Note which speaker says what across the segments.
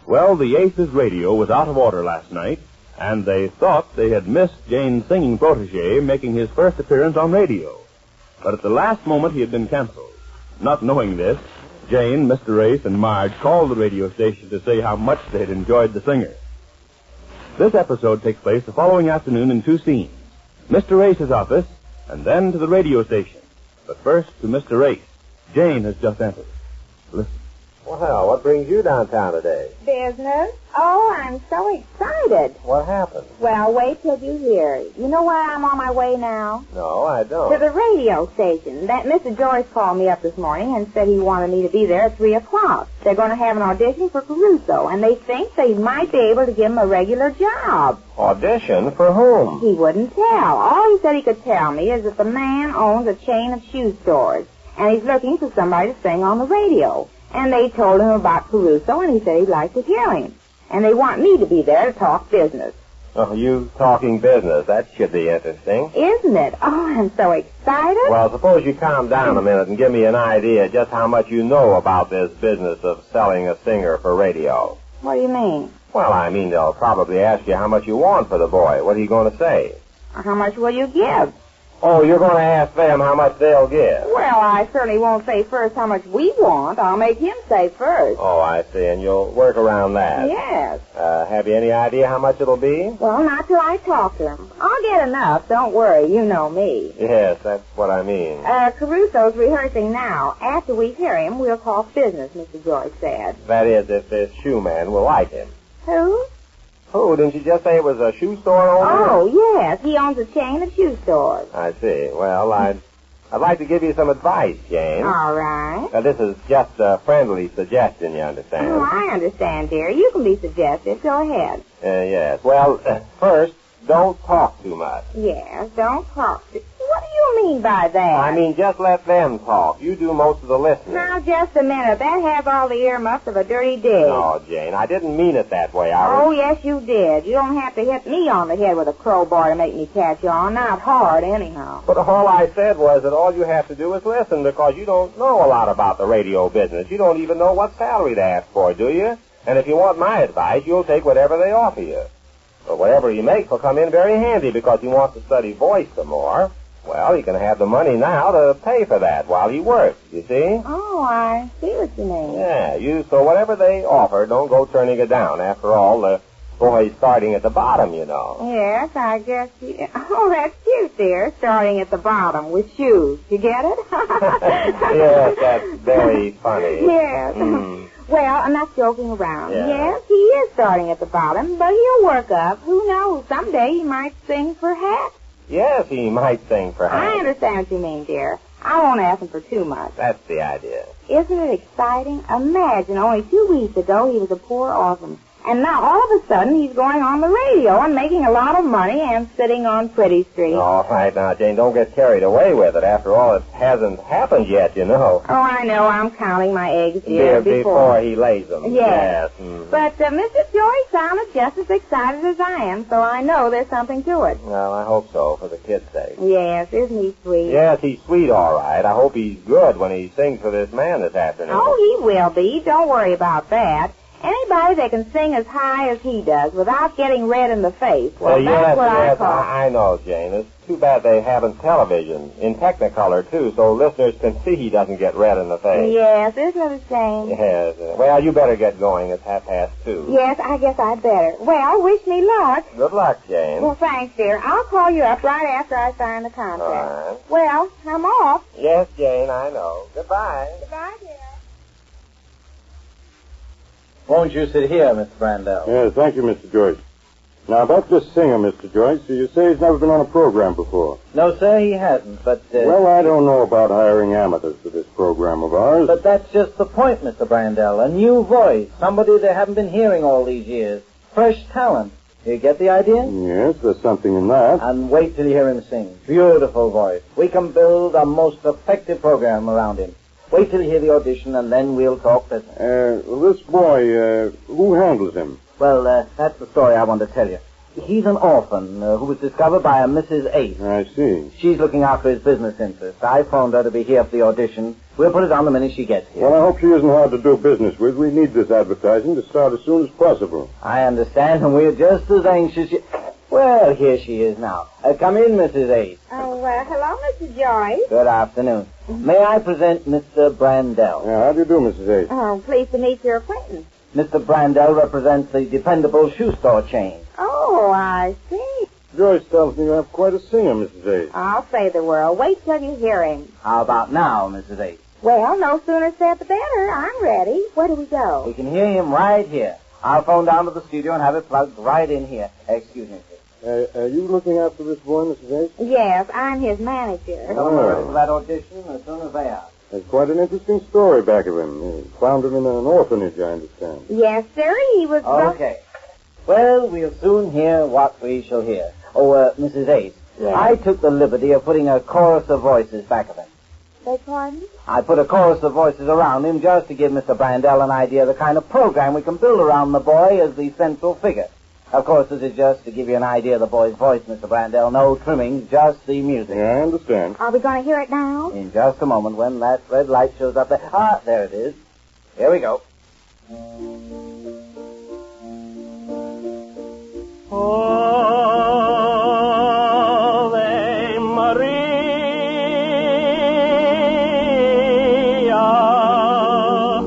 Speaker 1: Well, the Aces radio was out of order last night, and they thought they had missed Jane's singing protege making his first appearance on radio. But at the last moment, he had been canceled. Not knowing this, Jane, Mr. Ace, and Marge called the radio station to say how much they had enjoyed the singer. This episode takes place the following afternoon in two scenes. Mr. Ace's office, and then to the radio station. But first to Mr. Ace. Jane has just entered. Listen.
Speaker 2: Well, what brings you downtown today?
Speaker 3: Business? Oh, I'm so excited.
Speaker 2: What happened?
Speaker 3: Well, wait till you hear. You know where I'm on my way now?
Speaker 2: No, I don't.
Speaker 3: To the radio station. That Mr. Joyce called me up this morning and said he wanted me to be there at 3 o'clock. They're going to have an audition for Caruso, and they think they might be able to give him a regular job.
Speaker 2: Audition for whom?
Speaker 3: He wouldn't tell. All he said he could tell me is that the man owns a chain of shoe stores, and he's looking for somebody to sing on the radio. And they told him about Caruso, and he said he'd like to hear him. And they want me to be there to talk business.
Speaker 2: Oh, you talking business. That should be interesting.
Speaker 3: Isn't it? Oh, I'm so excited.
Speaker 2: Well, suppose you calm down a minute and give me an idea just how much you know about this business of selling a singer for radio.
Speaker 3: What do you mean?
Speaker 2: Well, I mean, they'll probably ask you how much you want for the boy. What are you going to say?
Speaker 3: How much will you give?
Speaker 2: Oh, you're going to ask them how much they'll give.
Speaker 3: Well, I certainly won't say first how much we want. I'll make him say first.
Speaker 2: Oh, I see, and you'll work around that.
Speaker 3: Yes.
Speaker 2: Have you any idea how much it'll be?
Speaker 3: Well, not till I talk to him. I'll get enough. Don't worry. You know me.
Speaker 2: Yes, that's what I mean.
Speaker 3: Caruso's rehearsing now. After we hear him, we'll talk business, Mr. Joyce said.
Speaker 2: That is, if this shoe man will like him.
Speaker 3: Who?
Speaker 2: Who? Didn't you just say it was a shoe store owner?
Speaker 3: Oh, yes. He owns a chain of shoe stores.
Speaker 2: I see. Well, I'd like to give you some advice, Jane.
Speaker 3: All right.
Speaker 2: This is just a friendly suggestion, you understand?
Speaker 3: Oh, I understand, dear. You can be suggestive. Go ahead.
Speaker 2: Yes. Well, first, don't talk too much.
Speaker 3: Yes, don't talk. What do you mean by that?
Speaker 2: I mean, just let them talk. You do most of the listening.
Speaker 3: Now, just a minute. That has all the earmuffs of a dirty dig.
Speaker 2: No, Jane, I didn't mean it that way.
Speaker 3: Oh, yes, you did. You don't have to hit me on the head with a crowbar to make me catch on. Not hard, anyhow.
Speaker 2: But all I said was that all you have to do is listen, because you don't know a lot about the radio business. You don't even know what salary to ask for, do you? And if you want my advice, you'll take whatever they offer you. But whatever he makes will come in very handy, because he wants to study voice some more. Well, he can have the money now to pay for that while he works, you see?
Speaker 3: Oh, I see what you mean.
Speaker 2: Yeah, so whatever they offer, don't go turning it down. After all, the boy's starting at the bottom, you know.
Speaker 3: Yes, I guess Oh, that's cute, dear, starting at the bottom with shoes. You get it?
Speaker 2: Yes, that's very funny.
Speaker 3: Yes. Well, I'm not joking around. Yeah. Yes, he is starting at the bottom, but he'll work up. Who knows? Someday he might sing for hats.
Speaker 2: Yes, he might sing for hats.
Speaker 3: I understand what you mean, dear. I won't ask him for too much.
Speaker 2: That's the idea.
Speaker 3: Isn't it exciting? Imagine, only 2 weeks ago he was a poor orphan. And now, all of a sudden, he's going on the radio and making a lot of money and sitting on Pretty Street.
Speaker 2: All right, now, Jane, don't get carried away with it. After all, it hasn't happened yet, you know.
Speaker 3: Oh, I know. I'm counting my eggs here
Speaker 2: before he lays them.
Speaker 3: Yes. But Mr. Joyce sounded just as excited as I am, so I know there's something to it.
Speaker 2: Well, I hope so, for the kid's sake.
Speaker 3: Yes, isn't he sweet?
Speaker 2: Yes, he's sweet, all right. I hope he's good when he sings for this man this afternoon.
Speaker 3: Oh, he will be. Don't worry about that. Anybody that can sing as high as he does without getting red in the face, well, that's what I call.
Speaker 2: I know, Jane. It's too bad they haven't television, in Technicolor, too, so listeners can see he doesn't get red in the face.
Speaker 3: Yes, isn't it a shame?
Speaker 2: Yes. Well, you better get going. It's 2:30.
Speaker 3: Yes, I guess I'd better. Well, wish me luck.
Speaker 2: Good luck, Jane.
Speaker 3: Well, thanks, dear. I'll call you up right after I sign the contract.
Speaker 2: All right.
Speaker 3: Well, I'm off.
Speaker 2: Yes, Jane, I know. Goodbye.
Speaker 3: Goodbye, dear.
Speaker 4: Won't you sit here, Mr. Brandel?
Speaker 1: Yes, thank you, Mr. Joyce. Now, about this singer, Mr. Joyce, you say he's never been on a program before.
Speaker 4: No, sir, he hasn't, but...
Speaker 1: Well, I don't know about hiring amateurs for this program of ours.
Speaker 4: But that's just the point, Mr. Brandel. A new voice. Somebody they haven't been hearing all these years. Fresh talent. You get the idea?
Speaker 1: Yes, there's something in that.
Speaker 4: And wait till you hear him sing. Beautiful voice. We can build a most effective program around him. Wait till you hear the audition, and then we'll talk business.
Speaker 1: This boy, who handles him?
Speaker 4: Well, that's the story I want to tell you. He's an orphan who was discovered by a Mrs. Ace.
Speaker 5: I see.
Speaker 4: She's looking after his business interests. I phoned her to be here for the audition. We'll put it on the minute she gets here.
Speaker 5: Well, I hope she isn't hard to do business with. We need this advertising to start as soon as possible.
Speaker 4: I understand, and we're just as anxious. Well, here she is now. Come in, Mrs. Ace.
Speaker 3: Oh, hello, Mr. Joyce.
Speaker 4: Good afternoon. May I present Mr. Brandell?
Speaker 5: Yeah, how do you do, Mrs. Ace?
Speaker 3: Oh, pleased to meet your acquaintance.
Speaker 4: Mr. Brandell represents the dependable shoe store chain.
Speaker 3: Oh, I see.
Speaker 5: Joyce tells me you have quite a singer, Mrs. Ace.
Speaker 3: I'll say the world. Wait till you hear him.
Speaker 4: How about now, Mrs. Ace?
Speaker 3: Well, no sooner said the better. I'm ready. Where do we go?
Speaker 4: We can hear him right here. I'll phone down to the studio and have it plugged right in here. Excuse me, please.
Speaker 5: Are you looking after this boy, Mrs. Ace?
Speaker 3: Yes, I'm his manager.
Speaker 4: They'll be ready for that audition as soon as they are.
Speaker 5: There's quite an interesting story back of him. He found him in an orphanage, I understand.
Speaker 3: Yes, sir. He was...
Speaker 4: Okay. Well, we'll soon hear what we shall hear. Oh, Mrs. Ace,
Speaker 3: Yes.
Speaker 4: I took the liberty of putting a chorus of voices back of him.
Speaker 3: Beg pardon?
Speaker 4: I put a chorus of voices around him just to give Mr. Brandell an idea of the kind of program we can build around the boy as the central figure. Of course, this is just to give you an idea of the boy's voice, Mr. Brandell. No trimmings, just the music.
Speaker 5: Yeah, I understand.
Speaker 3: Are we going to hear it now?
Speaker 4: In just a moment, when that red light shows up there. Ah, there it is. Here we go.
Speaker 6: Ave Maria,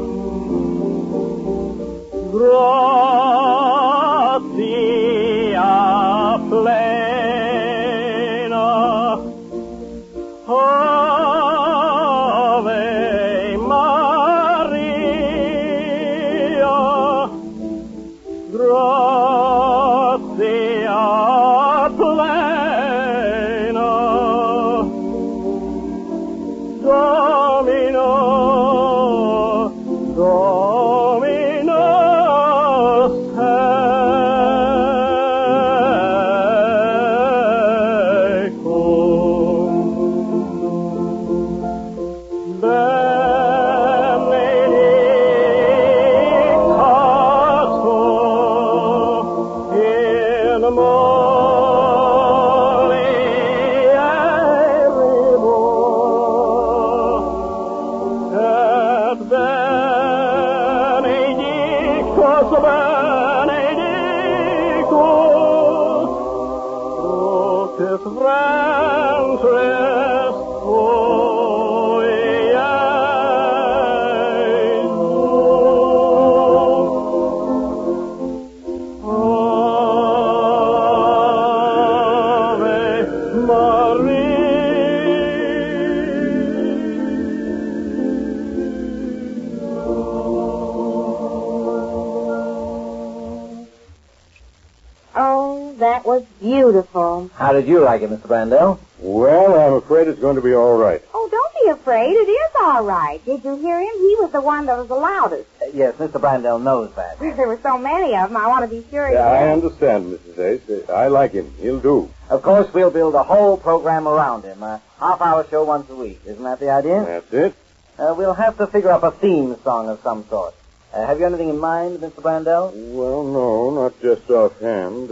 Speaker 6: gratia plena, Ave Maria, gratia plena, Domino, Dominus tecum, benedictas tu in mulieribus, et benedictus benedictus, fructus ventris tui, Ave
Speaker 3: Oh, that was beautiful.
Speaker 4: How did you like it, Mr. Brandell?
Speaker 5: Well, I'm afraid it's going to be all right.
Speaker 3: Oh, don't be afraid. It is all right. Did you hear him? He was the one that was the loudest.
Speaker 4: Yes, Mr. Brandell knows that.
Speaker 3: There were so many of them, I want to be sure he
Speaker 5: Yeah, I
Speaker 3: did.
Speaker 5: understand, Mrs. Ace. I like him. He'll do.
Speaker 4: Of course, we'll build a whole program around him. A half-hour show once a week. Isn't that the idea?
Speaker 5: That's it.
Speaker 4: We'll have to figure up a theme song of some sort. Have you anything in mind, Mr. Brandell?
Speaker 5: Well, no, not just offhand.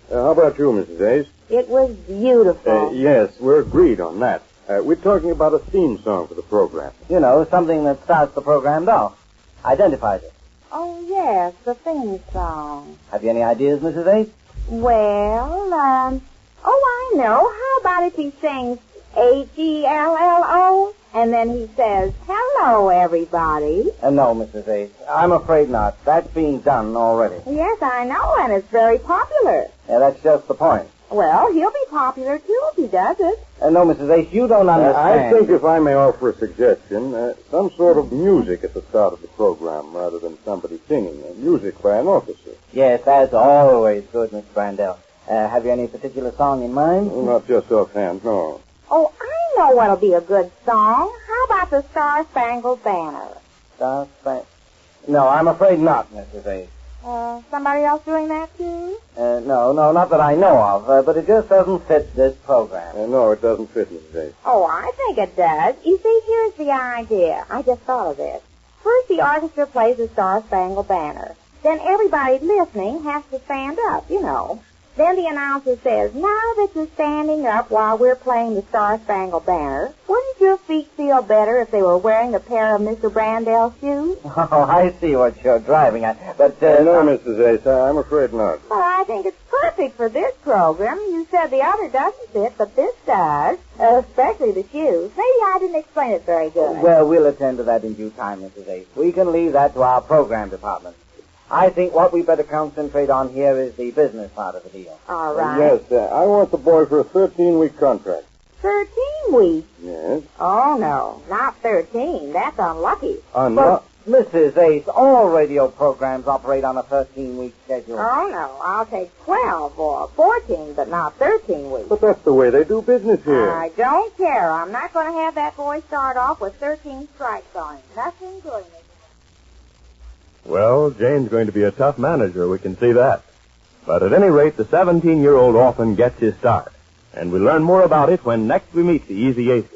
Speaker 5: How about you, Mrs. Ace?
Speaker 3: It was beautiful.
Speaker 5: Yes, we're agreed on that. We're talking about a theme song for the program.
Speaker 4: You know, something that starts the program off. Identifies it.
Speaker 3: Oh, yes, the theme song.
Speaker 4: Have you any ideas, Mrs. Ace?
Speaker 3: Well, I know. How about if he sings Hello, and then he says, hello, everybody.
Speaker 4: No, Mrs. Ace. I'm afraid not. That's being done already.
Speaker 3: Yes, I know, and it's very popular.
Speaker 4: Yeah, that's just the point.
Speaker 3: Well, he'll be popular, too, if he does it.
Speaker 4: No, Mrs. Ace, you don't
Speaker 5: I
Speaker 4: understand.
Speaker 5: think, if I may offer a suggestion, some sort of music at the start of the program rather than somebody singing. Music by an orchestra.
Speaker 4: Yes, that's always good, Mr. Brandell. Have you any particular song in mind?
Speaker 5: Well, not just offhand, no.
Speaker 3: Oh, I know what'll be a good song. How about the Star Spangled Banner?
Speaker 4: No, I'm afraid not, Mrs. Ace.
Speaker 3: Somebody else doing that, too?
Speaker 4: No, not that I know of, but it just doesn't fit this program.
Speaker 5: No, it doesn't fit, Mrs. Ace.
Speaker 3: Oh, I think it does. You see, here's the idea. I just thought of this. First, the orchestra plays the Star Spangled Banner. Then everybody listening has to stand up, you know. Then the announcer says, now that you're standing up while we're playing the Star-Spangled Banner, wouldn't your feet feel better if they were wearing a pair of Mr. Brandel's shoes?
Speaker 4: Oh, I see what you're driving at. But,
Speaker 5: no, Mrs. Ace, I'm afraid not.
Speaker 3: Well, I think it's perfect for this program. You said the other doesn't fit, but this does, especially the shoes. Maybe I didn't explain it very good.
Speaker 4: Well, we'll attend to that in due time, Mrs. Ace. We can leave that to our program department. I think what we better concentrate on here is the business part of the deal.
Speaker 3: All right.
Speaker 5: Yes, I want the boy for a 13-week contract.
Speaker 3: 13 weeks?
Speaker 5: Yes.
Speaker 3: Oh, no, not 13. That's unlucky.
Speaker 4: But, Mrs. Ace, all radio programs operate on a 13-week schedule.
Speaker 3: Oh, no, I'll take 12 or 14, but not 13 weeks.
Speaker 5: But that's the way they do business here.
Speaker 3: I don't care. I'm not going to have that boy start off with 13 strikes on him. Nothing doing it.
Speaker 1: Well, Jane's going to be a tough manager, we can see that. But at any rate, the 17-year-old often gets his start. And we learn more about it when next we meet the Easy Aces.